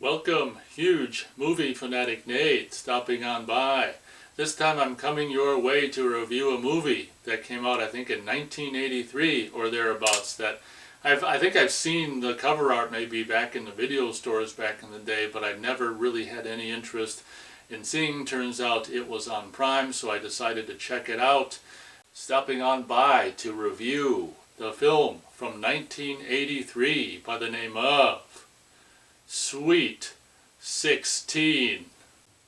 Welcome, huge movie fanatic Nate, stopping on by. This time I'm coming your way to review a movie that came out I think in 1983 or thereabouts that I think I've seen the cover art maybe back in the video stores back in the day, but I never really had any interest in seeing. Turns out it was on Prime, so I decided to check it out. Stopping on by to review the film from 1983 by the name of Sweet 16.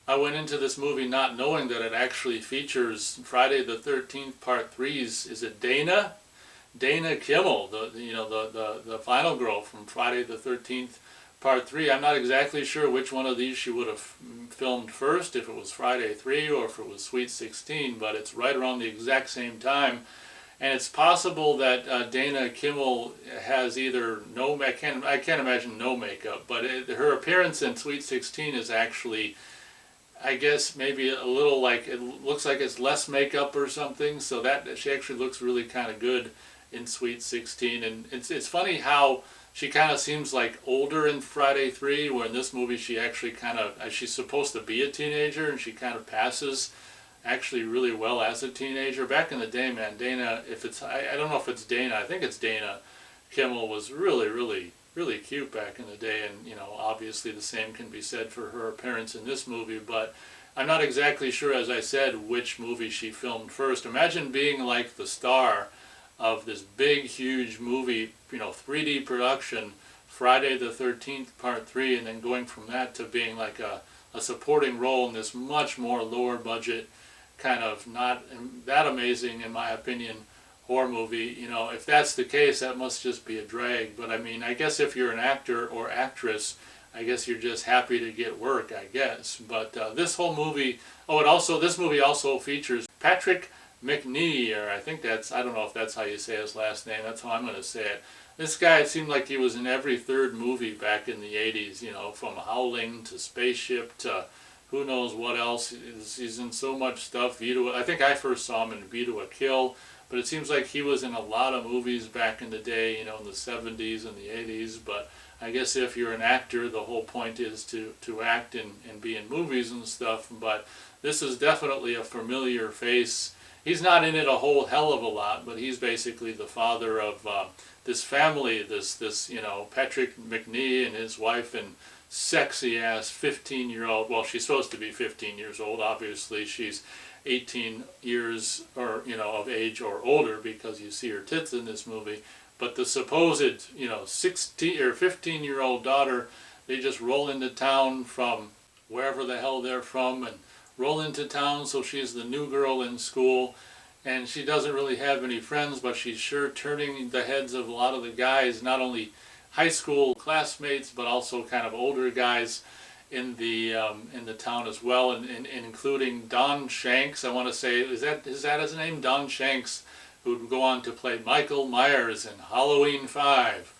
I went into this movie not knowing that it actually features Friday the 13th Part 3's, is it Dana? Dana Kimmel, the final girl from Friday the 13th Part 3. I'm not exactly sure which one of these she would have filmed first, if it was Friday 3 or if it was Sweet 16, but it's right around the exact same time. And it's possible that Dana Kimmel has either I can't imagine no makeup, but her appearance in Sweet 16 is actually, I guess, maybe a little like, it looks like it's less makeup or something, so that she actually looks really kind of good in Sweet 16. And it's funny how she kind of seems like older in Friday 3, where in this movie she actually kind of, she's supposed to be a teenager, and she kind of passes actually really well as a teenager. Back in the day, man, Dana, if it's, I don't know if it's Dana, I think it's Dana Kimmel, was really, really, really cute back in the day, and, obviously the same can be said for her appearance in this movie, but I'm not exactly sure, as I said, which movie she filmed first. Imagine being like the star of this big, huge movie, 3D production, Friday the 13th Part 3, and then going from that to being like a supporting role in this much more lower budget, kind of not that amazing, in my opinion, horror movie. If that's the case, that must just be a drag. But I mean, I guess if you're an actor or actress, I guess you're just happy to get work, I guess. But this whole movie, this movie also features Patrick Macnee, or I don't know if that's how you say his last name, that's how I'm going to say it. This guy, it seemed like he was in every third movie back in the 80s, from Howling to Spaceship to who knows what else. He's in so much stuff. I think I first saw him in View to a Kill, but it seems like he was in a lot of movies back in the day, in the 70s and the 80s. But I guess if you're an actor, the whole point is to act and be in movies and stuff. But this is definitely a familiar face. He's not in it a whole hell of a lot, but he's basically the father of this family, this Patrick Macnee and his wife and sexy ass 15-year-old, well, she's supposed to be 15 years old, obviously she's 18 years or of age or older, because you see her tits in this movie. But the supposed 16 or 15-year-old daughter, they just roll into town from wherever the hell they're from and roll into town, so she's the new girl in school, and she doesn't really have any friends, but she's sure turning the heads of a lot of the guys, not only high school classmates, but also kind of older guys in the town as well, and including Don Shanks. I want to say, is that his name? Don Shanks, who would go on to play Michael Myers in Halloween 5.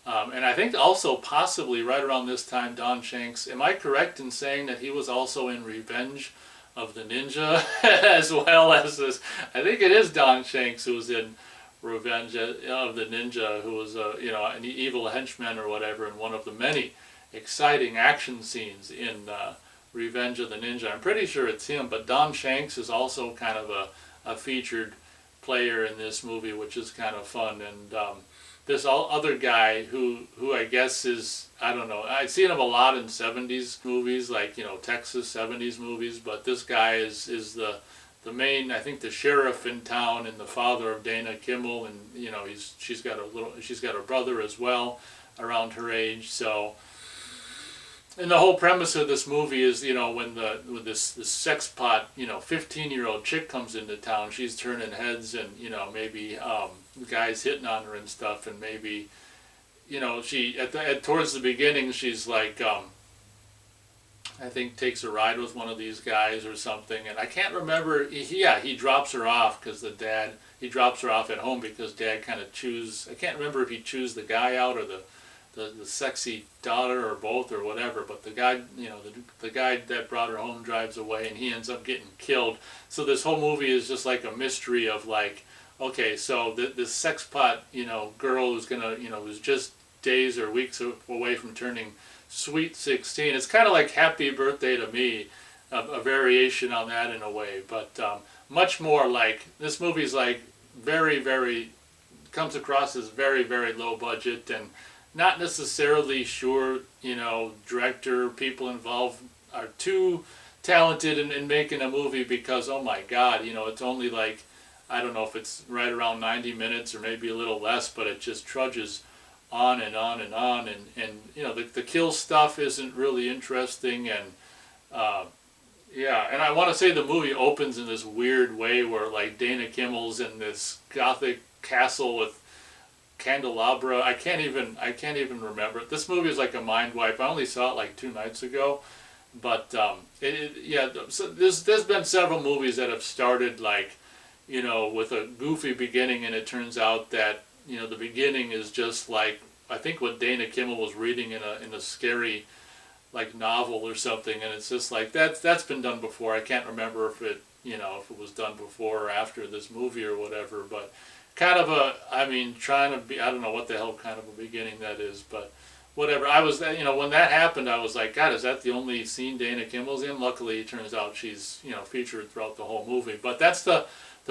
And I think also possibly right around this time, Don Shanks, am I correct in saying that he was also in Revenge of the Ninja, as well as this? I think it is Don Shanks who was in Revenge of the Ninja, who was an evil henchman or whatever in one of the many exciting action scenes in Revenge of the Ninja. I'm pretty sure it's him, but Don Shanks is also kind of a featured player in this movie, which is kind of fun. And this other guy who I guess is, I don't know, I've seen him a lot in 70s movies, like Texas 70s movies, but this guy is the main, I think, the sheriff in town and the father of Dana Kimmel, and she's got a brother as well around her age. So, and the whole premise of this movie is, when this sex pot 15-year-old chick comes into town, she's turning heads, and maybe guys hitting on her and stuff, and maybe she towards the beginning she's like I think takes a ride with one of these guys or something, and I can't remember. He drops her off because he drops her off at home because dad kind of I can't remember if he chews the guy out or the sexy daughter or both or whatever. But the guy, the guy that brought her home drives away, and he ends up getting killed. So this whole movie is just like a mystery of like, okay, so this sex pot, girl who's gonna, who's just days or weeks away from turning sweet 16. It's kind of like Happy Birthday to Me, a variation on that in a way, but much more like, this movie's like very, very, comes across as very, very low budget, and not necessarily sure, director, people involved are too talented in making a movie, because, oh my God, it's only like, I don't know if it's right around 90 minutes or maybe a little less, but it just trudges on and on and on, and the kill stuff isn't really interesting, and yeah, and I want to say the movie opens in this weird way where like Dana Kimmel's in this gothic castle with candelabra. I can't even remember it. This movie is like a mind wipe. I only saw it like 2 nights ago, but yeah. So there's been several movies that have started like, with a goofy beginning, and it turns out that the beginning is just like, I think what Dana Kimmel was reading in a scary like novel or something, and it's just like that's been done before. I can't remember if it was done before or after this movie or whatever, but kind of trying to be, I don't know what the hell kind of a beginning that is, but whatever. I was, when that happened, I was like, God, is that the only scene Dana Kimmel's in? Luckily, it turns out she's, featured throughout the whole movie. But that's the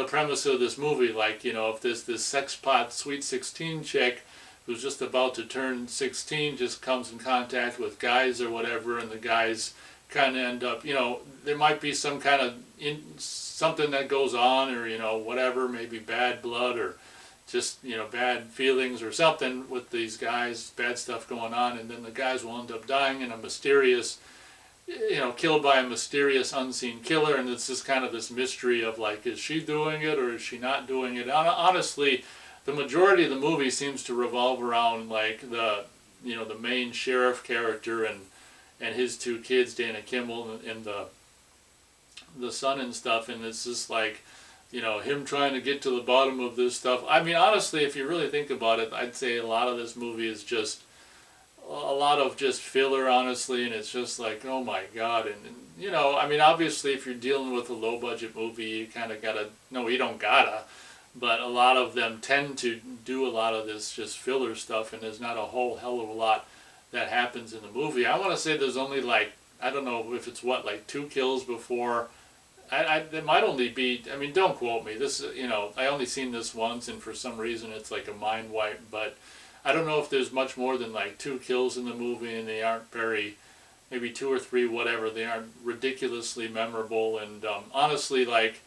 premise of this movie. Like, if this sex pot sweet 16 chick who's just about to turn 16 just comes in contact with guys or whatever, and the guys kind of end up, there might be some kind of something that goes on, or whatever, maybe bad blood or just bad feelings or something with these guys, bad stuff going on, and then the guys will end up dying in a mysterious, killed by a mysterious unseen killer, and it's just kind of this mystery of like, is she doing it or is she not doing it? Honestly, the majority of the movie seems to revolve around like the main sheriff character and his 2 kids, Dana Kimmel and the son and stuff, and it's just like, him trying to get to the bottom of this stuff. I mean, honestly, if you really think about it, I'd say a lot of this movie is just a lot of just filler, honestly, and it's just like, oh my God. And I mean, obviously, if you're dealing with a low-budget movie, you kind of gotta, no, you don't gotta, but a lot of them tend to do a lot of this just filler stuff, and there's not a whole hell of a lot that happens in the movie. I want to say there's only like, I don't know if it's like 2 kills before. There might only be, I mean, don't quote me. This, I only seen this once, and for some reason it's like a mind wipe, but I don't know if there's much more than like 2 kills in the movie, and they aren't very, maybe 2 or 3, whatever. They aren't ridiculously memorable, and honestly, like,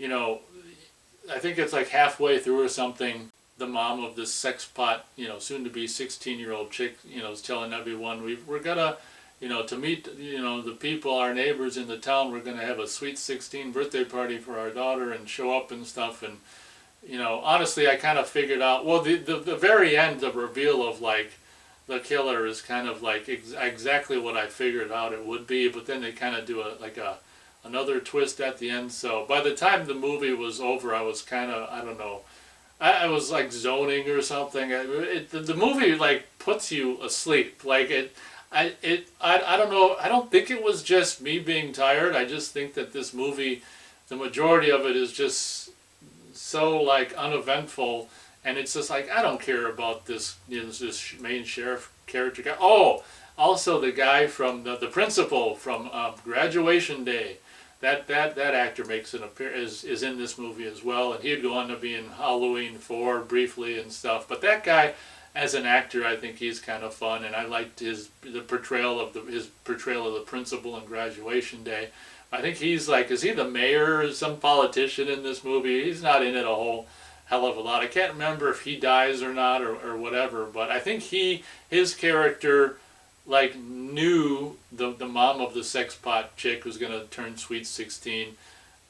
I think it's like halfway through or something, the mom of this sex pot, soon to be 16-year-old chick, is telling everyone, we're gonna, to meet, the people, our neighbors in the town, we're going to have a sweet 16 birthday party for our daughter and show up and stuff. And, honestly, I kind of figured out, well, the very end, the reveal of, like, the killer is kind of, like, exactly what I figured out it would be. But then they kind of do another twist at the end. So by the time the movie was over, I was kind of, I don't know, I was, like, zoning or something. The movie, like, puts you asleep. Like, I don't know, I don't think it was just me being tired. I just think that this movie, the majority of it is just so like uneventful, and it's just like, I don't care about this, this main sheriff character guy. Oh, also the guy from the principal from Graduation Day, that actor makes an appearance, is in this movie as well, and he'd go on to be in Halloween 4 briefly and stuff. But that guy, as an actor, I think he's kind of fun, and I liked his portrayal of the principal in Graduation Day. I think he's like, is he the mayor or some politician in this movie? He's not in it a whole hell of a lot. I can't remember if he dies or not or whatever, but I think his character like knew the mom of the sex pot chick who's going to turn sweet 16.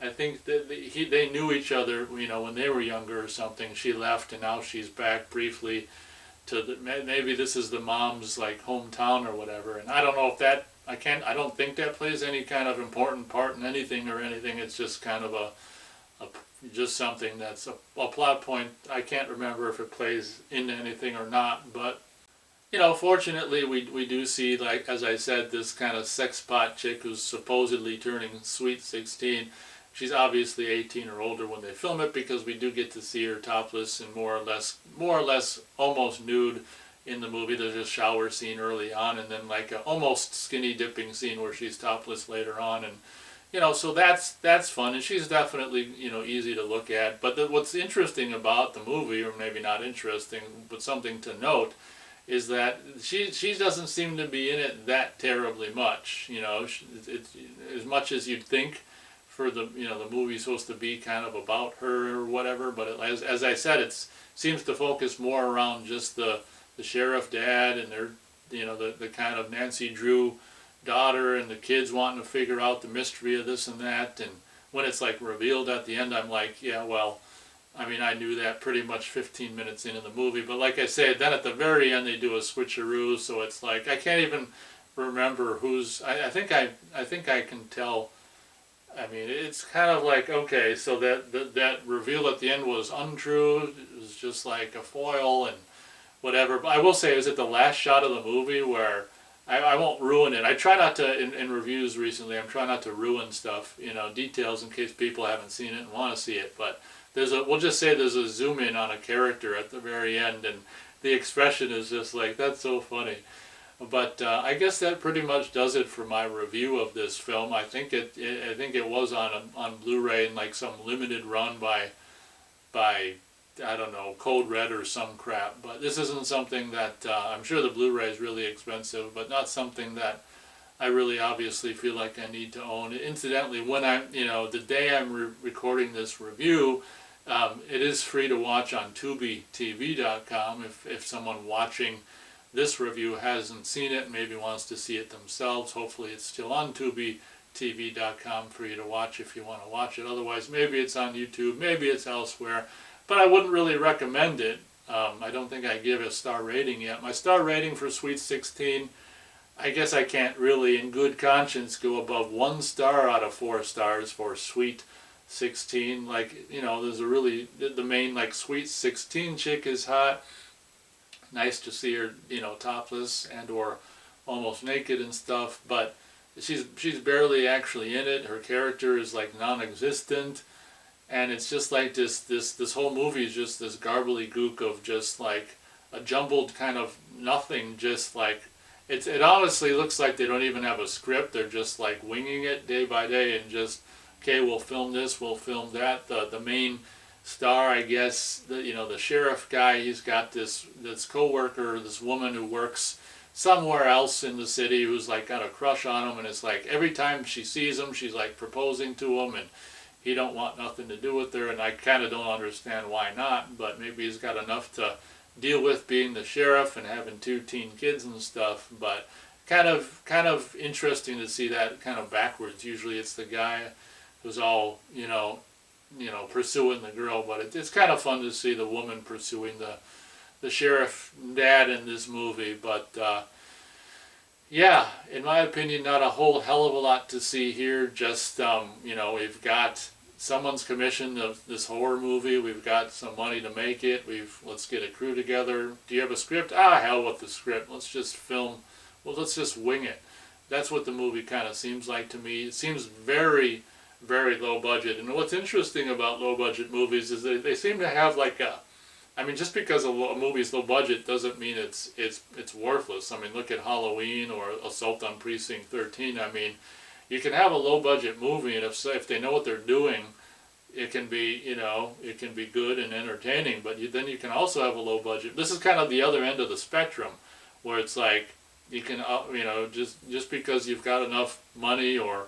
I think that they knew each other, when they were younger or something. She left, and now she's back briefly to maybe this is the mom's like hometown or whatever, and I don't know if that, I don't think that plays any kind of important part in anything or anything. It's just kind of just something that's a plot point. I can't remember if it plays into anything or not, but fortunately we do see, like as I said, this kind of sex pot chick who's supposedly turning sweet 16. She's obviously 18 or older when they film it, because we do get to see her topless and more or less almost nude in the movie. There's a shower scene early on, and then like a almost skinny dipping scene where she's topless later on, and so that's fun, and she's definitely easy to look at. But what's interesting about the movie, or maybe not interesting, but something to note, is that she doesn't seem to be in it that terribly much. It's as much as you'd think for the the movie's supposed to be kind of about her or whatever. But as I said, it seems to focus more around just the sheriff dad and their the kind of Nancy Drew daughter and the kids wanting to figure out the mystery of this and that. And when it's like revealed at the end, I'm like, yeah, well, I mean, I knew that pretty much 15 minutes into the movie. But like I said, then at the very end they do a switcheroo, so it's like I can't even remember who's. I think I can tell. I mean, it's kind of like, okay, so that reveal at the end was untrue. It was just like a foil and whatever. But I will say, is it the last shot of the movie where I won't ruin it. I try not to, in reviews recently, I'm trying not to ruin stuff, details in case people haven't seen it and want to see it. But we'll just say there's a zoom in on a character at the very end, and the expression is just like, that's so funny. But I guess that pretty much does it for my review of this film. I think it was on Blu-ray in like some limited run by I don't know, Code Red or some crap. But this isn't something that I'm sure the Blu-ray is really expensive, but not something that I really obviously feel like I need to own. Incidentally, when the day I'm recording this review, it is free to watch on TubiTV.com if someone watching this review hasn't seen it and maybe wants to see it themselves. Hopefully it's still on TubiTV.com for you to watch if you want to watch it. Otherwise, maybe it's on YouTube, maybe it's elsewhere. But I wouldn't really recommend it. I don't think I give a star rating yet. My star rating for Sweet 16, I guess I can't really in good conscience go above 1 star out of 4 stars for Sweet 16. Like, there's a really, the main like Sweet 16 chick is hot. Nice to see her, topless and or almost naked and stuff. But she's barely actually in it. Her character is like non-existent. And it's just like this whole movie is just this gobbledygook of just like a jumbled kind of nothing. Just like it honestly looks like they don't even have a script. They're just like winging it day by day and just, okay, we'll film this, we'll film that. The main star, I guess, the sheriff guy, he's got this coworker, this woman who works somewhere else in the city who's like got a crush on him, and it's like every time she sees him, she's like proposing to him, and he don't want nothing to do with her, and I kind of don't understand why not, but maybe he's got enough to deal with being the sheriff and having 2 teen kids and stuff. But kind of interesting to see that kind of backwards. Usually it's the guy who's all pursuing the girl, but it's kind of fun to see the woman pursuing the sheriff dad in this movie. But yeah, in my opinion, not a whole hell of a lot to see here. Just we've got someone's commissioned this horror movie. We've got some money to make it. Let's get a crew together. Do you have a script? Hell with the script. Let's just film. Well, let's just wing it. That's what the movie kind of seems like to me. It seems very, very low budget. And what's interesting about low budget movies is they seem to have like just because a movie's low budget doesn't mean it's worthless. I mean, look at Halloween or Assault on Precinct 13. I mean, you can have a low budget movie, and if they know what they're doing, it can be good and entertaining. But then you can also have a low budget. This is kind of the other end of the spectrum, where it's like you can just because you've got enough money, or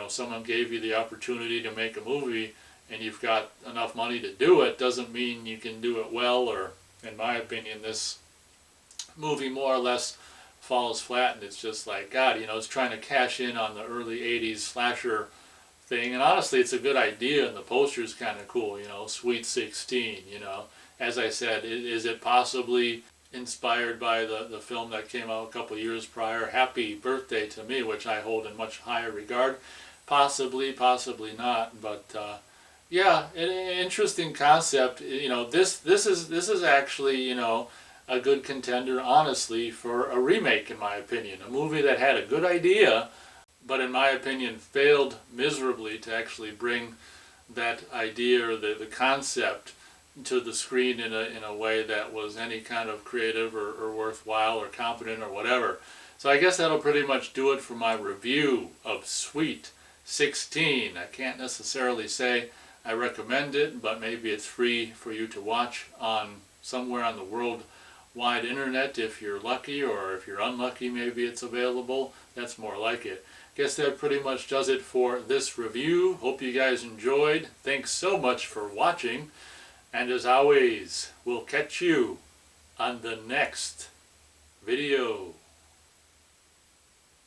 someone gave you the opportunity to make a movie and you've got enough money to do it, doesn't mean you can do it well. Or in my opinion, this movie more or less falls flat, and it's just like, God, it's trying to cash in on the early 80s slasher thing. And honestly, it's a good idea, and the poster's kind of cool, Sweet 16, As I said, is it possibly inspired by the film that came out a couple years prior, Happy Birthday to Me, which I hold in much higher regard? Possibly, possibly not. But yeah, an interesting concept. This is actually, a good contender, honestly, for a remake, in my opinion. A movie that had a good idea, but in my opinion failed miserably to actually bring that idea or the concept to the screen in a way that was any kind of creative or worthwhile or competent or whatever. So I guess that'll pretty much do it for my review of Sweet 16. I can't necessarily say I recommend it, but maybe it's free for you to watch on somewhere on the worldwide internet if you're lucky, or if you're unlucky maybe it's available. That's more like it. Guess that pretty much does it for this review. Hope you guys enjoyed. Thanks so much for watching. And as always, we'll catch you on the next video.